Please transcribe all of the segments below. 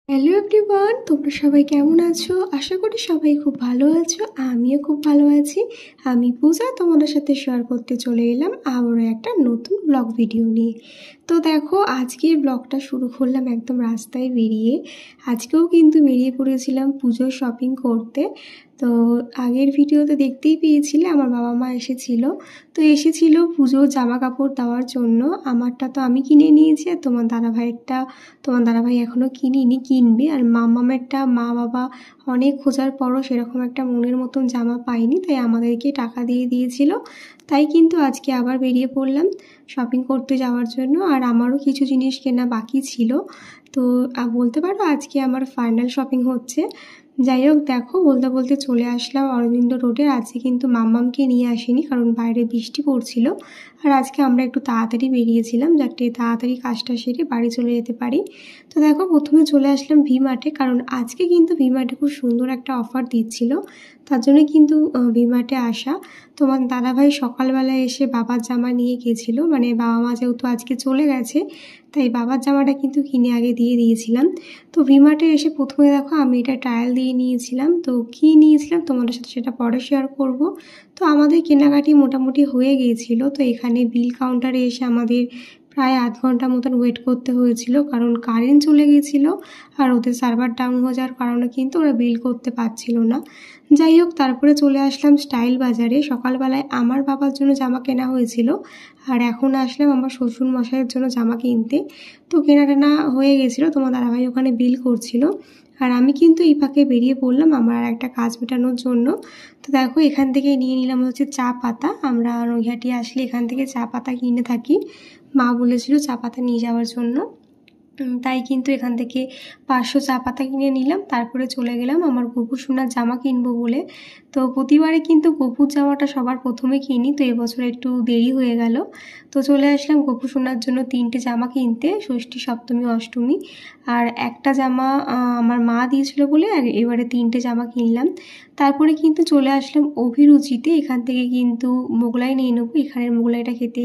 Hello everyone, তোমরা সবাই কেমন আছো? আশা করি সবাই খুব ভালো আছো। আমিও খুব ভালো আছি। আমি পূজা তোমাদের সাথে শেয়ার করতে চলে এলাম আবারও একটা নতুন ব্লগ ভিডিও নিয়ে। তো দেখো, আজকের ব্লগটা শুরু করলাম একদম রাস্তায় বেরিয়ে। আজকেও কিন্তু বেরিয়ে পড়েছিলাম পুজোর শপিং করতে। তো আগের ভিডিওতে দেখতেই পেয়েছিলে আমার বাবা মা এসেছিল। তো এসেছিল পুজোর জামা কাপড় দেওয়ার জন্য। আমারটা তো আমি কিনে নিয়েছি, আর তোমার দাদাভাই এখনও কিনবে। আর মামামেরটা মা বাবা অনেক খোঁজার পরও সেরকম একটা মনের মতন জামা পাইনি, তাই আমাদেরকে টাকা দিয়ে দিয়েছিল। তাই কিন্তু আজকে আবার বেরিয়ে পড়লাম শপিং করতে যাওয়ার জন্য। আর আমারও কিছু জিনিস কেনা বাকি ছিল। তো বলতে পারো আজকে আমার ফাইনাল শপিং হচ্ছে। যাই হোক, দেখো বলতে বলতে চলে আসলাম অরবিন্দ রোডে। আজকে কিন্তু মাম্মামকে নিয়ে আসিনি, কারণ বাইরে বৃষ্টি পড়ছিল। আর আজকে আমরা একটু তাড়াতাড়ি বেরিয়েছিলাম, যাতে তাড়াতাড়ি কাজটা সেরে বাড়ি চলে যেতে পারি। তো দেখো, প্রথমে চলে আসলাম ভি মার্টে, কারণ আজকে কিন্তু ভি মার্টে খুব সুন্দর একটা অফার দিচ্ছিল। তার জন্য কিন্তু ভি মার্টে আসা। তোমার দাদাভাই সকালবেলায় এসে বাবার জামা নিয়ে গেছিলো, মানে বাবা মা যেহেতু আজকে চলে গেছে, তাই বাবার জামাটা কিন্তু কিনে আগে দিয়ে দিয়েছিলাম। তো ভি মার্টে এসে প্রথমে দেখো আমি এটা ট্রায়াল দিয়ে নিয়েছিলাম। তো কী নিয়েছিলাম তোমাদের সাথে সেটা পরে শেয়ার করব। তো আমাদের কেনাকাটি মোটামুটি হয়ে গিয়েছিল। তো এখানে বিল কাউন্টারে এসে আমাদের প্রায় আধ ঘন্টা মতন ওয়েট করতে হয়েছিল, কারণ কারেন্ট চলে গিয়েছিলো। আর ওদের সার্ভার ডাউন হয়ে যাওয়ার কারণে কিন্তু ওরা বিল করতে পারছিল না। যাই হোক, তারপরে চলে আসলাম স্টাইল বাজারে। সকালবেলায় আমার বাবার জন্য জামা কেনা হয়েছিল, আর এখন আসলাম আমার শ্বশুর মশাইয়ের জন্য জামা কিনতে। তো কেনাটেনা হয়ে গেছিলো, তোমার দাদাভাই ওখানে বিল করছিল। আর আমি কিন্তু এই ফাঁকে বেরিয়ে পড়লাম আমার আর একটা কাজ মেটানোর জন্য। তো দেখো, এখান থেকে নিয়ে নিলাম হচ্ছে চা পাতা। আমরা নৈহাটি আসলে এখান থেকে চা পাতা কিনে থাকি। মা বলেছিল চা পাতা নিয়ে যাওয়ার জন্য, তাই কিন্তু এখান থেকে 500 চা পাতা কিনে নিলাম। তারপরে চলে গেলাম আমার গপু সোনার জামা কিনবো বলে। তো প্রতিবারে কিন্তু গপুর জামাটা সবার প্রথমে কিনি, তো এবছর একটু দেরি হয়ে গেল। তো চলে আসলাম গপু সোনার জন্য 3টে জামা কিনতে, ষষ্ঠী সপ্তমী অষ্টমী। আর একটা জামা আমার মা দিয়েছিল বলে এবারে 3টে জামা কিনলাম। তারপরে কিন্তু চলে আসলাম অভিরুচিতে। এখান থেকে কিন্তু মোগলাই নিয়ে নেবো। এখানের মোগলাইটা খেতে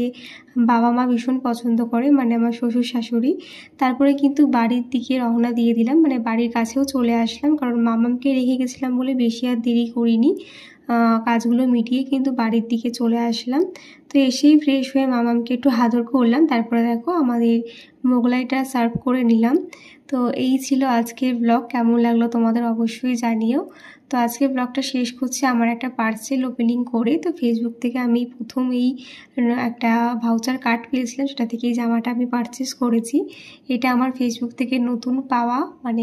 বাবা মা ভীষণ পছন্দ করে, মানে আমার শ্বশুর শাশুড়ি। তারপরে কিন্তু বাড়ির দিকে রওনা দিয়ে দিলাম, মানে বাড়ির কাছেও চলে আসলাম, কারণ মামামকে রেখে গেছিলাম বলে বেশি আর দেরি করিনি। কাজগুলো মিটিয়ে কিন্তু বাড়ির দিকে চলে আসলাম। তো এসেই ফ্রেশ হয়ে মামামকে একটু আদর করলাম। তারপরে দেখো আমাদের মোগলাইটা সার্ভ করে নিলাম। তো এই ছিল আজকের ব্লগ। কেমন লাগলো তোমাদের অবশ্যই জানিও। তো আজকের ব্লগটা শেষ করছি আমার একটা পার্সেল ওপেনিং করে। তো ফেসবুক থেকে আমি প্রথম একটা ভাউচার কার্ড পেয়েছিলাম, সেটা থেকে এই জামাটা আমি পারচেস করেছি। এটা আমার ফেসবুক থেকে নতুন পাওয়া, মানে